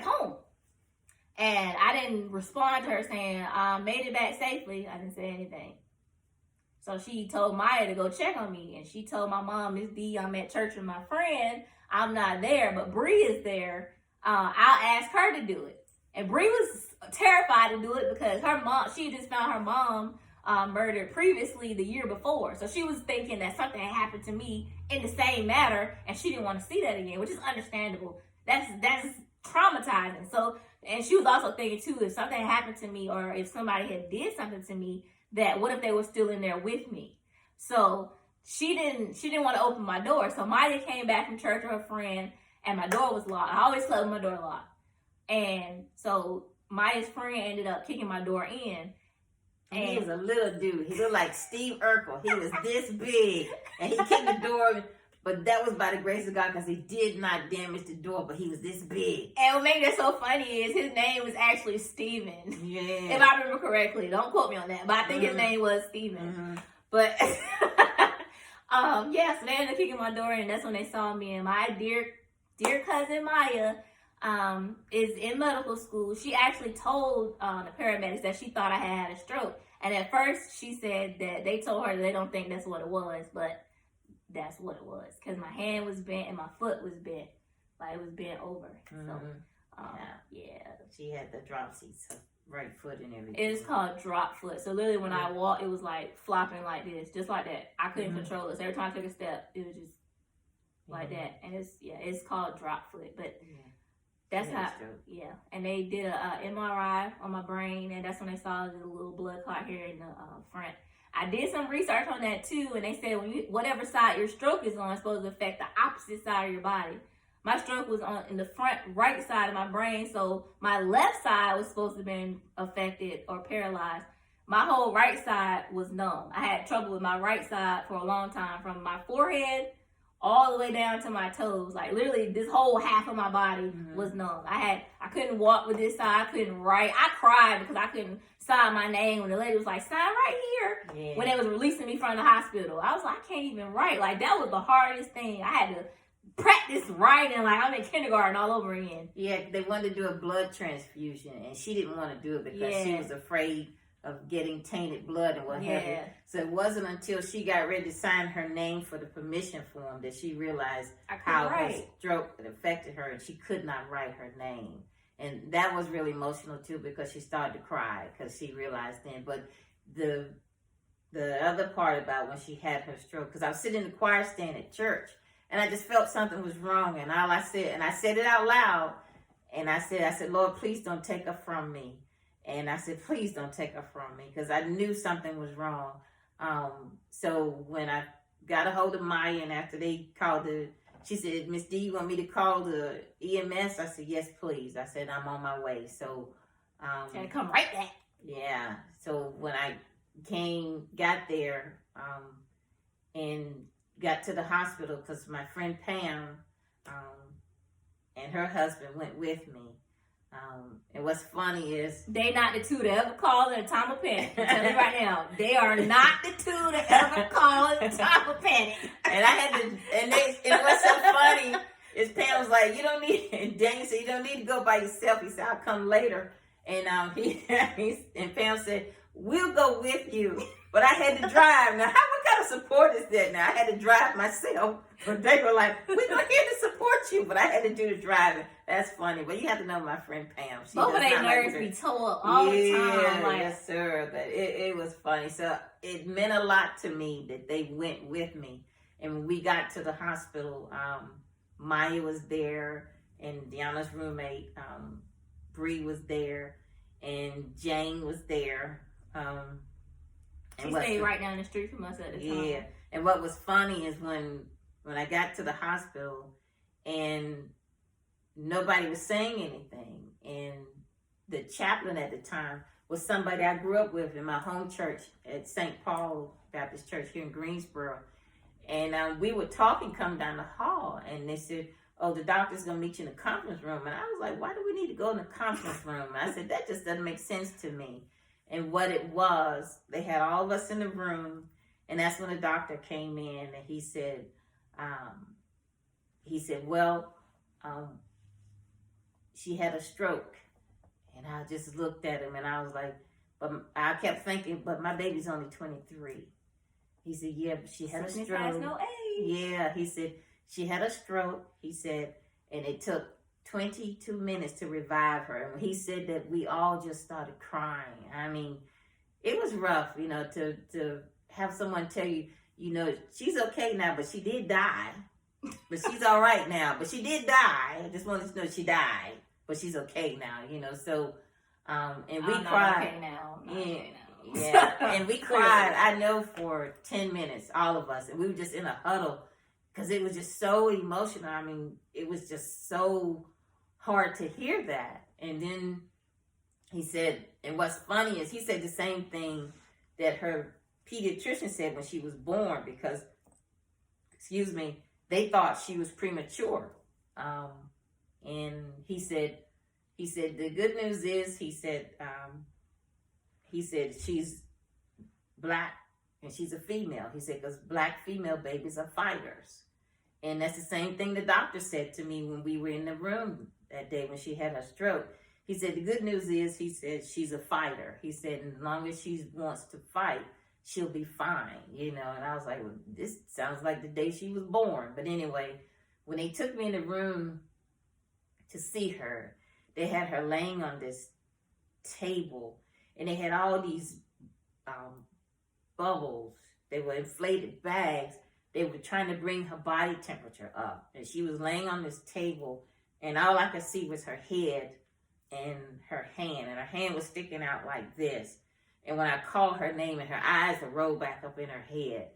home. And I didn't respond to her saying, "Made it back safely." I didn't say anything. So she told Maya to go check on me. And she told my mom, "Miss D, I'm at church with my friend. I'm not there, but Bree is there. I'll ask her to do it." And Bree was terrified to do it because her mom, she just found her mom murdered previously the year before. So she was thinking that something had happened to me in the same matter, and she didn't want to see that again, which is understandable. That's traumatizing. So, and she was also thinking too, if something happened to me, or if somebody had did something to me, that what if they were still in there with me? So she didn't want to open my door. So Maya came back from church with her friend, and my door was locked. I always slept with my door locked. And so Maya's friend ended up kicking my door in. And he was a little dude. He looked like Steve Urkel. He was this big. And he kicked the door. But that was by the grace of God, because he did not damage the door, but he was this big. And what made that so funny is his name was actually Steven. Yeah. If I remember correctly. Don't quote me on that. But I think his name was Steven. Mm-hmm. But, yeah, so they ended up kicking my door in. That's when they saw me. And my dear cousin Maya is in medical school. She actually told the paramedics that she thought I had a stroke. And at first, she said that they told her that they don't think that's what it was. But that's what it was, because my hand was bent and my foot was bent, like it was bent over. Mm-hmm. So, yeah. She had the dropsies, right foot and everything. It's called drop foot. So literally, when I walked, it was like flopping like this, just like that. I couldn't control it. So every time I took a step, it was just like that. And it's called drop foot. But that's how. Yeah. And they did a MRI on my brain, and that's when they saw the little blood clot here in the front. I did some research on that too, and they said whatever side your stroke is on is supposed to affect the opposite side of your body. My stroke was in the front right side of my brain, so my left side was supposed to have been affected or paralyzed. My whole right side was numb. I had trouble with my right side for a long time, from my forehead all the way down to my toes. Like literally this whole half of my body was numb. I couldn't walk with this side. I couldn't write. I cried because I couldn't sign my name when the lady was like, sign right here. Yeah. When they was releasing me from the hospital, I was like, I can't even write. Like that was the hardest thing. I had to practice writing like I'm in kindergarten all over again. Yeah, they wanted to do a blood transfusion, and she didn't want to do it because she was afraid of getting tainted blood and what have you. So it wasn't until she got ready to sign her name for the permission form that she realized how her stroke had affected her, and she could not write her name. And that was really emotional too, because she started to cry because she realized then. But the other part about when she had her stroke, because I was sitting in the choir stand at church, and I just felt something was wrong, and all I said, and I said it out loud, and I said, Lord, please don't take her from me. And I said, please don't take her from me, because I knew something was wrong. So when I got a hold of Maya, and after they called she said, Miss D, you want me to call the EMS? I said, yes, please. I said, I'm on my way. So, and come right back. Yeah. So when I got there, and got to the hospital, because my friend Pam, and her husband went with me. And what's funny is they not the two that ever called in a time of panic. I'm telling you right now, they are not the two that ever called in a time of panic. And I had to, and what's so funny is Pam was like, you don't need, and Daniel said, you don't need to go by yourself. He said, I'll come later. And and Pam said, we'll go with you. But I had to drive. Now, what kind of support is that? Now, I had to drive myself. But they were like, we're not here to support you. But I had to do the driving. That's funny. But you have to know my friend Pam. Both of their nerves be tore up all the time. Like, yes, sir. But it was funny. So it meant a lot to me that they went with me. And when we got to the hospital, Maya was there, and Deanna's roommate, Bree, was there, and Jane was there. She stayed right down the street from us at the time. Yeah. And what was funny is when I got to the hospital and nobody was saying anything, and the chaplain at the time was somebody I grew up with in my home church at St. Paul Baptist Church here in Greensboro. And we were talking coming down the hall, and they said, oh, the doctor's going to meet you in the conference room. And I was like, why do we need to go in the conference room? And I said, that just doesn't make sense to me. And what it was, they had all of us in the room, and that's when the doctor came in, and he said, well, she had a stroke. And I just looked at him, and I was like, but I kept thinking, but my baby's only 23. He said, yeah, but she had a stroke. Has no age. Yeah, he said, she had a stroke, he said, and it took 22 minutes to revive her. And when he said that, we all just started crying. I mean, it was rough, to have someone tell you, she's okay now, but she did die. But she's all right now. But she did die. I just wanted to know she died. But she's okay now, So, and we cried. Okay now. Yeah. And we cried, I know, for 10 minutes, all of us. And we were just in a huddle because it was just so emotional. I mean, it was just so hard to hear that. And then he said, and what's funny is he said the same thing that her pediatrician said when she was born because, they thought she was premature. And he said, the good news is, he said she's black and she's a female. He said, because black female babies are fighters. And that's the same thing the doctor said to me when we were in the room that day when she had her stroke. He said, the good news is, he said, she's a fighter. He said, as long as she wants to fight, she'll be fine, And I was like, well, this sounds like the day she was born. But anyway, when they took me in the room to see her, they had her laying on this table, and they had all these bubbles. They were inflated bags. They were trying to bring her body temperature up. And she was laying on this table, and all I could see was her head and her hand. And her hand was sticking out like this. And when I called her name, and her eyes would roll back up in her head.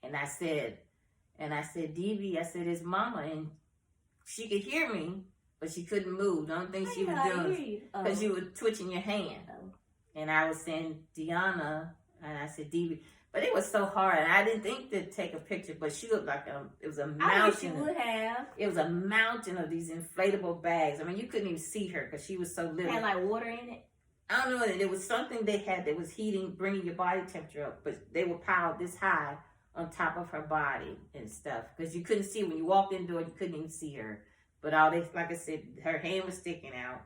And I said, Debbie, I said, it's Mama. And she could hear me, but she couldn't move. The only thing she was doing because you were twitching your hand. And I was saying, Deanna, and I said, Debbie. But it was so hard, and I didn't think to take a picture, but she looked like it was a mountain. I wish you would have. It was a mountain of these inflatable bags. I mean, you couldn't even see her because she was so little. Had like water in it? I don't know. There was something they had that was heating, bringing your body temperature up, but they were piled this high on top of her body and stuff because you couldn't see when you walked in the door. You couldn't even see her. But like I said, her hand was sticking out,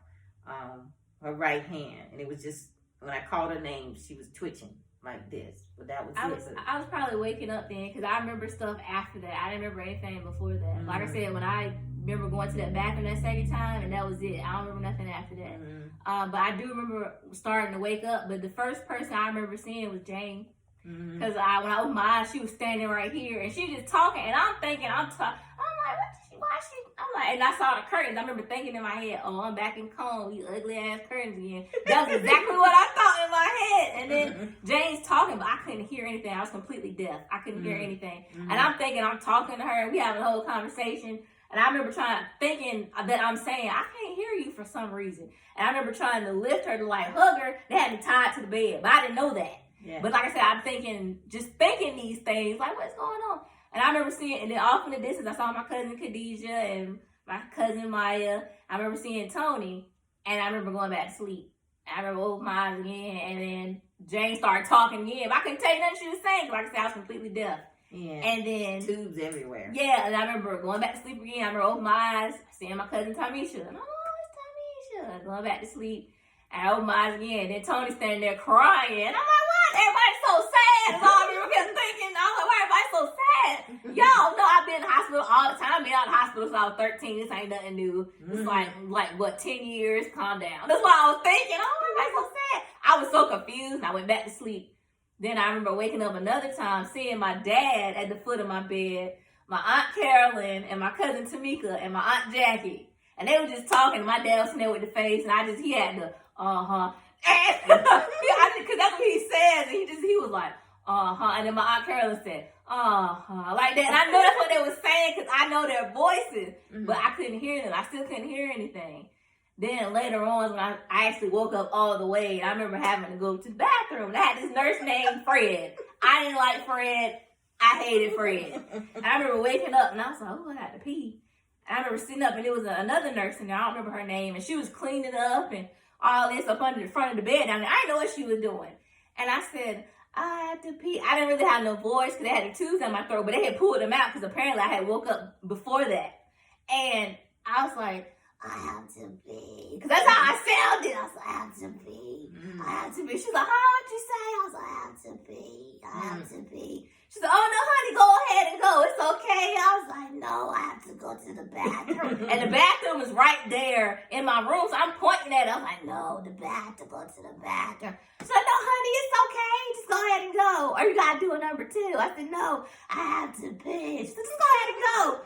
her right hand, and it was just when I called her name, she was twitching like this. But that was I was probably waking up then because I remember stuff after that. I didn't remember anything before that. Mm-hmm. Like I said, when I remember going to that bathroom that second time, and that was it. I don't remember nothing after that. Mm-hmm. But I do remember starting to wake up. But the first person I remember seeing was Jane. Because when I opened my eyes, she was standing right here, and she was just talking, and I'm thinking, I'm like, why is she? I'm like, and I saw the curtains. I remember thinking in my head, oh, I'm back in Cone, these ugly ass curtains again. That was exactly what I thought in my head. And then Jane's talking, but I couldn't hear anything. I was completely deaf. I couldn't hear anything. And I'm thinking, I'm talking to her, and we having a whole conversation. And I remember thinking that I'm saying, I can't hear you for some reason. And I remember trying to lift her to like hug her. They had me tied to the bed, but I didn't know that. Yeah. But like I said, I'm thinking these things, like what's going on? And I remember seeing, and then off in the distance, I saw my cousin Khadijah and my cousin Maya. I remember seeing Tony, and I remember going back to sleep. I remember opening my eyes again, and then Jane started talking again. But I couldn't tell you nothing she was saying. Like I said, I was completely deaf. Yeah. And then tubes everywhere. Yeah, and I remember going back to sleep again. I remember opening my eyes, seeing my cousin Tamisha. And it's Tamisha. Going back to sleep. And I opened my eyes again. And then Tony standing there crying. And I'm like, what? Everybody's so sad. That's all I remember kept thinking. I was like, why everybody's so sad? Y'all know I've been in the hospital all the time. I've been out of the hospital since I was 13. This ain't nothing new. It's like what, 10 years? Calm down. That's what I was thinking. Oh, everybody's so sad. I was so confused. And I went back to sleep. Then I remember waking up another time, seeing my dad at the foot of my bed, my Aunt Carolyn, and my cousin Tamika, and my Aunt Jackie. And they were just talking. My dad was sitting there with the face, and he had the, because that's what he said. And he was like, and then my Aunt Carolyn said, like that. And I know that's what they were saying, because I know their voices, but I couldn't hear them. I still couldn't hear anything. Then later on, when I actually woke up all the way, I remember having to go to the bathroom. And I had this nurse named Fred. I didn't like Fred. I hated Fred. And I remember waking up, and I was like, oh, I got to pee. And I remember sitting up, and there was another nurse in there. I don't remember her name. And she was cleaning up and all this up under the front of the bed down there. I didn't know what she was doing. And I said, I had to pee. I didn't really have no voice because they had the tubes down my throat, but they had pulled them out because apparently I had woke up before that. And I was like, I have to pee. Because that's how I sounded. I was like, I have to pee. I have to pee. She's like, what'd you say? I was like, I have to pee. I have to pee. She's like, oh, no, honey, go ahead and go. It's okay. I was like, no, I have to go to the bathroom. And the bathroom was right right there in my room. So I'm pointing at her. I'm like, no, the bathroom, go to the bathroom. She's like, no, honey, it's okay. Just go ahead and go. Or you got to do a number 2. I said, no, I have to pee. She said, just go ahead and go.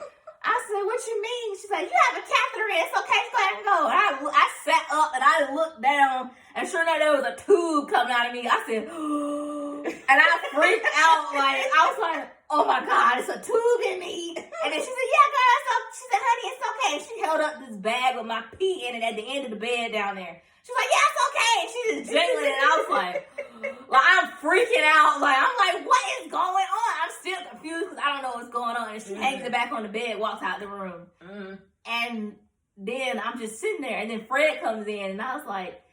I said, what you mean? She's like, you have a catheter in. It's okay. Just go ahead and go. And I sat up and I looked down. And sure enough, there was a tube coming out of me. I said, and I freaked out. Like, I was like, oh my God, it's a tube in me. And then she said, yeah, girl, it's okay. She said, honey, it's okay. And she held up this bag with my pee in it at the end of the bed down there. She was like, yeah, it's okay. And she just jiggling it. And I was like, I'm freaking out. Like, I'm like, what is going on? I'm still confused because I don't know what's going on. And she hangs it back on the bed, walks out the room. And then I'm just sitting there. And then Fred comes in. And I was like,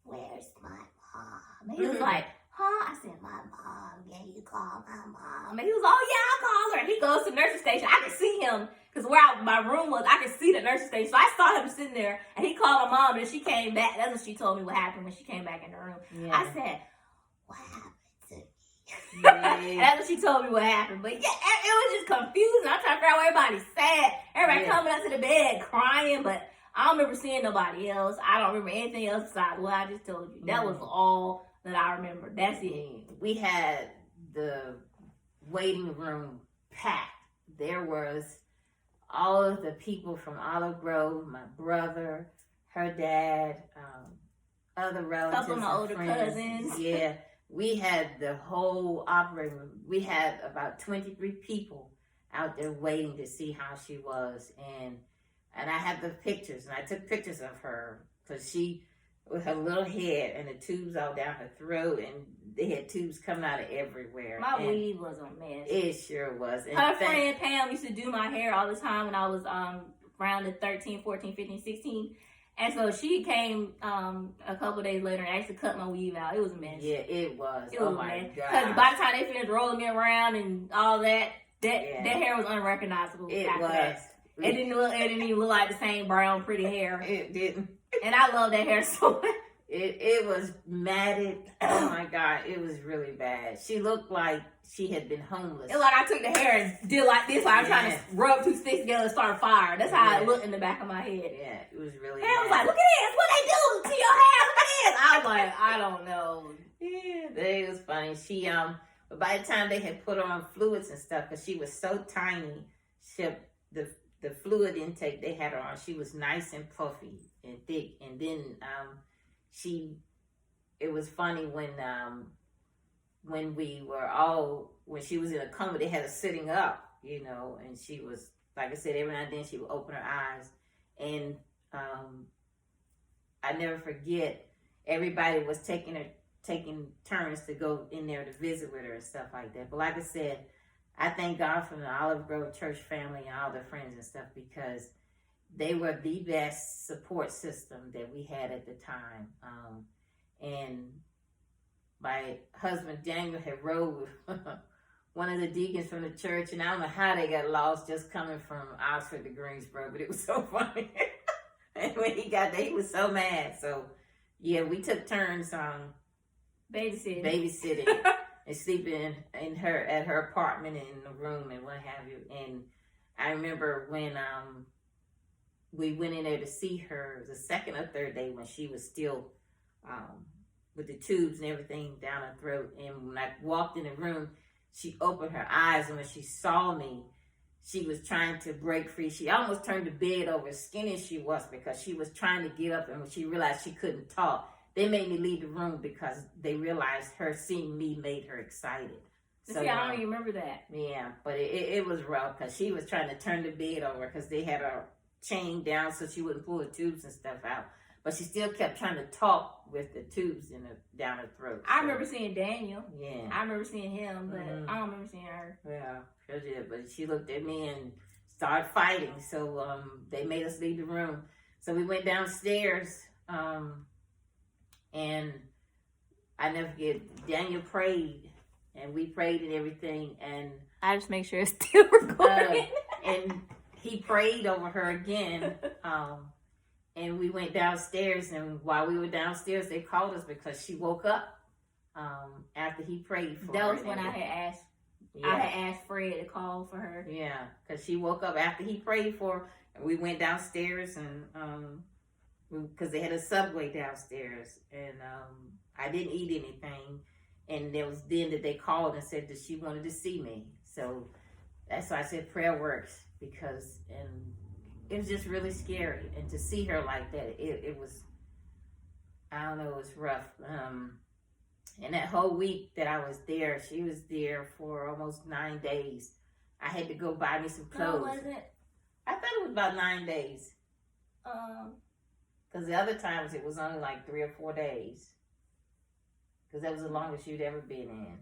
where's my mom? And he was like, huh? I said, my mom. Yeah, you call my mom. And he was, oh, yeah, I'll call her. And he goes to the nursing station. I could see him because where my room was, I could see the nursing station. So I saw him sitting there. And he called my mom. And she came back. That's when she told me what happened when she came back in the room. Yeah. I said, what happened to me? Yeah. That's when she told me what happened. But yeah, it was just confusing. I'm trying to figure out why everybody's sad. Everybody coming up to the bed crying. But I don't remember seeing nobody else. I don't remember anything else besides what I just told you. That was all that I remember. That's it. We had the waiting room packed. There was all of the people from Olive Grove, my brother, her dad, other relatives, couple of my older cousins. Yeah, we had the whole operating room. We had about 23 people out there waiting to see how she was, and I have the pictures, and I took pictures of her because she, with her little head and the tubes all down her throat, and they had tubes coming out of everywhere. My weave was a mess. It sure was. And her friend Pam used to do my hair all the time when I was around the 13, 14, 15, 16. And so she came a couple days later and actually cut my weave out. It was a mess. Yeah, it was. It was a mess. Because by the time they finished rolling me around and all that hair was unrecognizable. It was. It didn't even look like the same brown, pretty hair. It didn't. And I love that hair so much. It was matted. Oh my God, it was really bad. She looked like she had been homeless. It's like I took the hair and did like this, like I'm trying to rub 2 sticks together and start a fire. That's how it looked in the back of my head. Yeah, it was really bad. I was like, look at this, what they do to your hair, look at this. I was like, I don't know. Yeah, it was funny. She, but by the time they had put her on fluids and stuff, because she was so tiny, the fluid intake they had her on, she was nice and puffy and thick. And then it was funny when she was in a coma, they had her sitting up, and she was, like I said, every now and then she would open her eyes. And I never forget, everybody was taking turns to go in there to visit with her and stuff like that. But like I said, I thank God for the Olive Grove church family and all their friends and stuff, because they were the best support system that we had at the time. And my husband Daniel had rode with one of the deacons from the church, and I don't know how they got lost just coming from Oxford to Greensboro, but it was so funny. And when he got there, he was so mad. So yeah, we took turns babysitting and sleeping at her apartment and in the room and what have you. And I remember when we went in there to see her the second or third day when she was still with the tubes and everything down her throat. And when I walked in the room, she opened her eyes, and when she saw me, she was trying to break free. She almost turned the bed over, as skinny as she was, because she was trying to get up. And when she realized she couldn't talk, they made me leave the room because they realized her seeing me made her excited. So, see, I don't even remember that. Yeah, but it was rough because she was trying to turn the bed over because they had her chained down so she wouldn't pull the tubes and stuff out. But she still kept trying to talk with the tubes down her throat. I remember seeing Daniel. Yeah. I remember seeing him, but I don't remember seeing her. Yeah, she did. But she looked at me and started fighting. So they made us leave the room. So we went downstairs, and I never forget, Daniel prayed, and we prayed and everything. And I just make sure it's still recording. And he prayed over her again. And we went downstairs, and while we were downstairs, they called us because she woke up after he prayed for her. That was when I had asked. Yeah. I had asked Fred to call for her. Yeah, because she woke up after he prayed for her. we went downstairs and because they had a Subway downstairs, and I didn't eat anything. And it was then that they called and said that she wanted to see me. So that's why I said prayer works, because it was just really scary. And to see her like that, it was, I don't know, it was rough. And that whole week that I was there, she was there for almost 9 days. I had to go buy me some clothes. No, was it? I thought it was about 9 days. Because the other times it was only like 3 or 4 days. Because that was the longest you'd ever been in.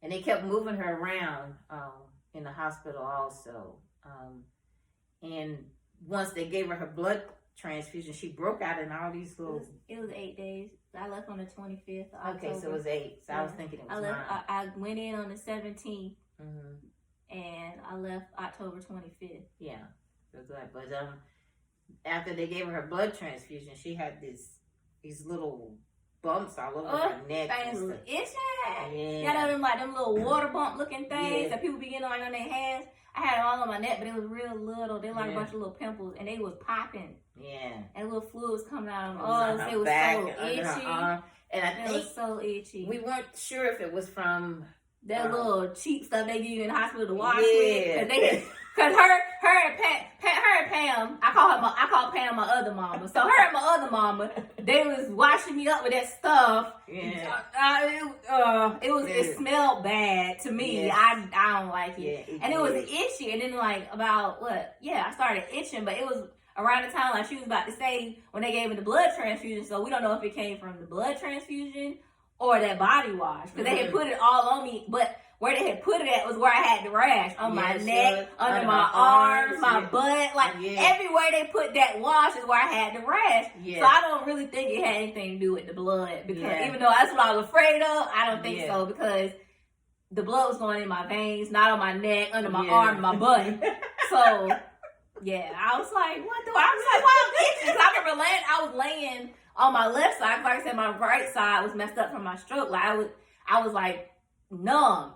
And they kept moving her around in the hospital also. And once they gave her blood transfusion, she broke out in all these little... It was 8 days. I left on the 25th of October. Okay, so it was 8. So yeah. I was thinking it was 9. I went in on the 17th. Mm-hmm. And I left October 25th. Yeah. It was like, but after they gave her blood transfusion, she had these little bumps all over her neck. Things was itching. Yeah. You know them little water bump looking things that people be getting on their hands. I had it all on my neck, but it was real little. They were like a bunch of little pimples, and they was popping. Yeah. And little fluid was coming out of them. It was so itchy. And I think it was so itchy. We weren't sure if it was from that little cheap stuff they give you in the hospital to wash with. Cause her and Pam, I call Pam my other mama. So her and my other mama, they was washing me up with that stuff. Yeah. It smelled bad to me. Yes. I don't like it. Yeah, and it was itchy. And then I started itching, but it was around the time like she was about to say when they gave me the blood transfusion. So we don't know if it came from the blood transfusion or that body wash. Because they had put it all on me, but where they had put it at was where I had the rash. On my neck, under my arms, my butt. Everywhere they put that wash is where I had the rash. Yeah. So I don't really think it had anything to do with the blood. Because even though that's what I was afraid of, I don't think so. Because the blood was going in my veins, not on my neck, under my arm, my butt. So, yeah, I was like, what do I was like, why I'm itching? Because I remember I was laying on my left side. Like I said, my right side was messed up from my stroke. Like I was like numb.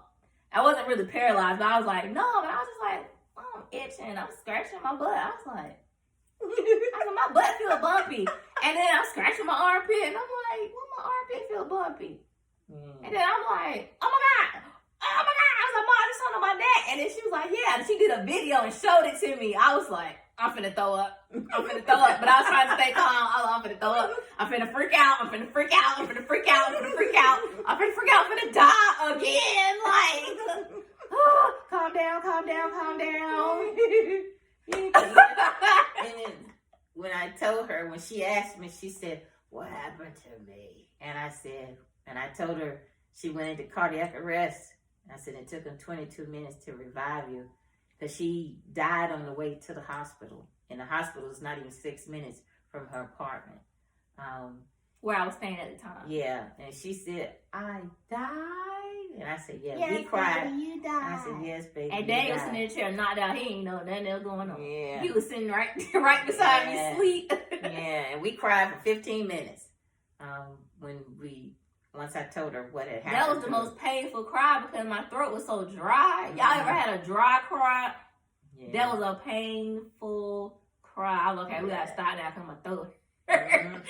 I wasn't really paralyzed, but I was like numb. And I was just like, oh, I'm itching. I'm scratching my butt. I was like, my butt feel bumpy. And then I'm scratching my armpit. And I'm like, why my armpit feel bumpy? And then I'm like, oh my God. I was like, Mom, this on my neck. And then she was like, yeah. And she did a video and showed it to me. I was like, I'm finna throw up. But I was trying to stay calm. I'm finna throw up. I'm finna freak out. I'm finna freak out. I'm finna freak out. I'm finna freak out. I'm finna freak out. I'm finna die again. Like, calm down. And then when I told her, when she asked me, she said, what happened to me? And I told her she went into cardiac arrest. I said, it took them 22 minutes to revive you. Because she died on the way to the hospital. And the hospital is not even 6 minutes from her apartment. Where I was staying at the time. Yeah. And she said, I died? And I said, yeah, we cried. Baby, you died. And I said, yes, baby. And Daddy was sitting in the chair knocked out. He ain't know nothing else going on. Yeah. He was sitting right beside me asleep. Yeah. And we cried for 15 minutes. Once I told her what had happened. That was the most painful cry because my throat was so dry. Y'all ever had a dry cry? Yeah. That was a painful cry. I was like, okay, we gotta stop now because my throat hurt.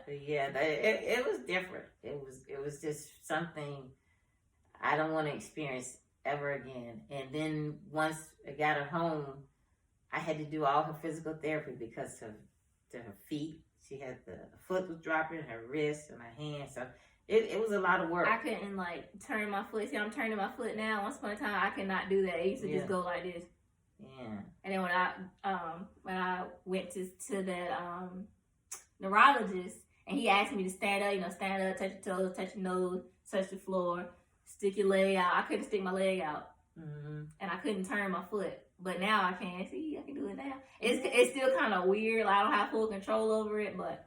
It was different. It was just something I don't want to experience ever again. And then once I got her home, I had to do all her physical therapy because of her feet. She had the foot was dropping, her wrist and her hand. So it was a lot of work. I couldn't turn my foot. See, I'm turning my foot now. Once upon a time, I could not do that. I used to just go like this. Yeah. And then when I went to that neurologist, and he asked me to stand up, touch your toes, touch your nose, touch the floor, stick your leg out. I couldn't stick my leg out, and I couldn't turn my foot. But now I can. See, I can do it now. It's still kind of weird. I don't have full control over it, but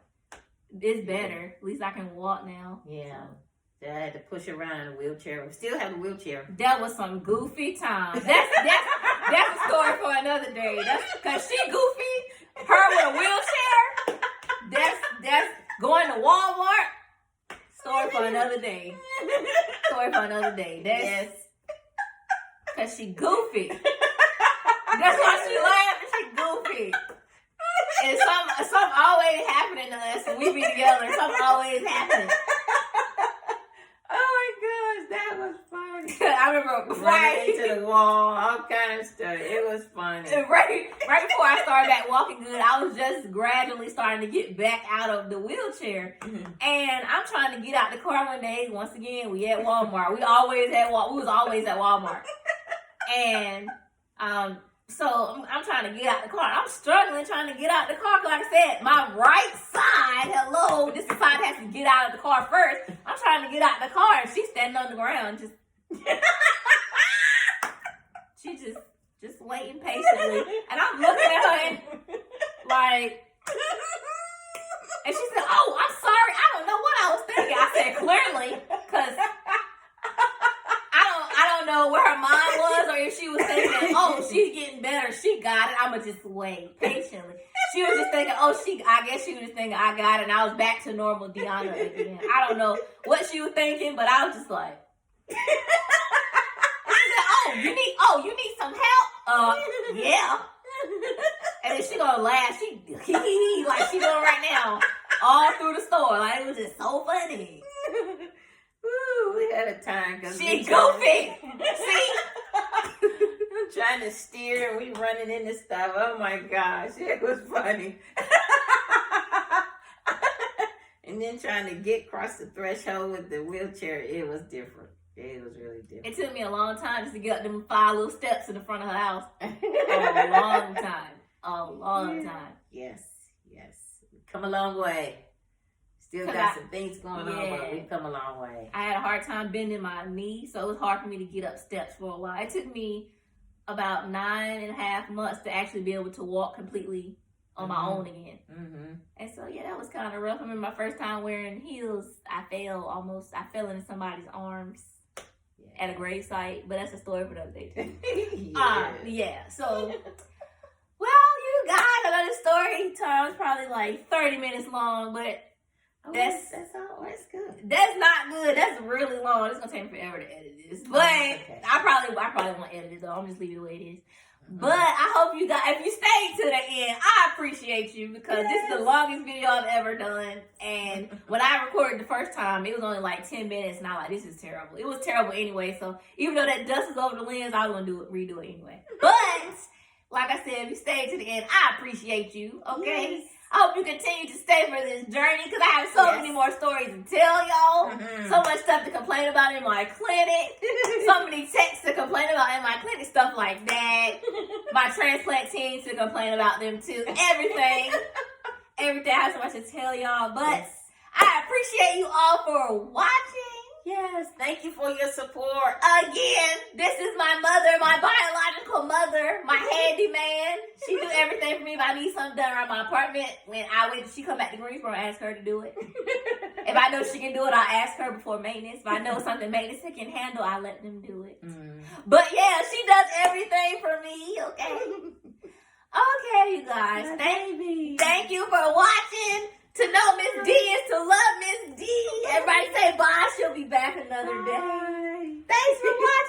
it's better. At least I can walk now. Yeah. So I had to push around in a wheelchair. We still have a wheelchair. That was some goofy times. That's a story for another day. That's because she goofy. Her with a wheelchair. That's going to Walmart. Story for another day. That's because she goofy. That's why she laughed. Right. And something always happening to us when we be together. Something always happening. Oh my gosh, that was funny. I remember before Running into the wall, all kind of stuff. It was funny. right before I started back walking good, I was just gradually starting to get back out of the wheelchair. Mhm. And I'm trying to get out the car one day. Once again, we at Walmart. We was always at Walmart. And so I'm trying to get out the car. I'm struggling trying to get out the car. Like I said, my right side, this side has to get out of the car first. I'm trying to get out the car, and she's standing on the ground, just waiting patiently. And I'm looking at her and like, and she said, "Oh, I'm sorry. I don't know what I was thinking." I said, "Clearly, because I don't know where her mind was, or if she was thinking, oh, she's getting better, she got it, I'ma just wait patiently." She was just thinking, I guess she was just thinking, I got it, and I was back to normal Deanna again. I don't know what she was thinking, but I was just like, she said, you need some help? Yeah. And then she gonna laugh, she like she doing right now, all through the store. Like, it was just so funny. Woo, we had a time. She goofy. See? I'm trying to steer and we running into stuff. Oh my gosh, it was funny. And then trying to get across the threshold with the wheelchair, it was different. It was really different. It took me a long time just to get up them 5 little steps in the front of her house. A long time. Yes. Come a long way. Still got some things going on, but we've come a long way. I had a hard time bending my knee, so it was hard for me to get up steps for a while. It took me about 9.5 months to actually be able to walk completely on my own again. Mm-hmm. And so, that was kind of rough. I remember my first time wearing heels, I fell into somebody's arms at a grave site, but that's a story for another day too. So, well, you guys, another story time was probably like 30 minutes long, but that's good. That's not good. That's really long. It's gonna take me forever to edit this, but okay. I probably won't edit it though. I'm just leave it the way it is. Mm-hmm. But I hope you guys, if you stayed to the end, I appreciate you, because this is the longest video I've ever done. And when I recorded the first time, it was only like 10 minutes, and I was like, this is terrible. It was terrible anyway. So even though that dust is over the lens, I was gonna redo it anyway. But like I said, if you stayed to the end, I appreciate you. Okay. Yes. I hope you continue to stay for this journey, because I have so many more stories to tell y'all. Mm-hmm. So much stuff to complain about in my clinic. So many texts to complain about in my clinic, stuff like that. My transplant team to complain about them too. Everything. I have so much to tell y'all. But I appreciate you all for watching. Yes, thank you for your support. Again, this is my mother, my biological mother, my handyman. She do everything for me. If I need something done around my apartment, when she come back to Greensboro, I ask her to do it. If I know she can do it, I ask her before maintenance. If I know something maintenance they can handle, I let them do it. Mm. But she does everything for me, okay? Okay, you guys. Thank you for watching. To know Miss D is to love Miss D. Everybody say bye. She'll be back another day. Thanks for watching.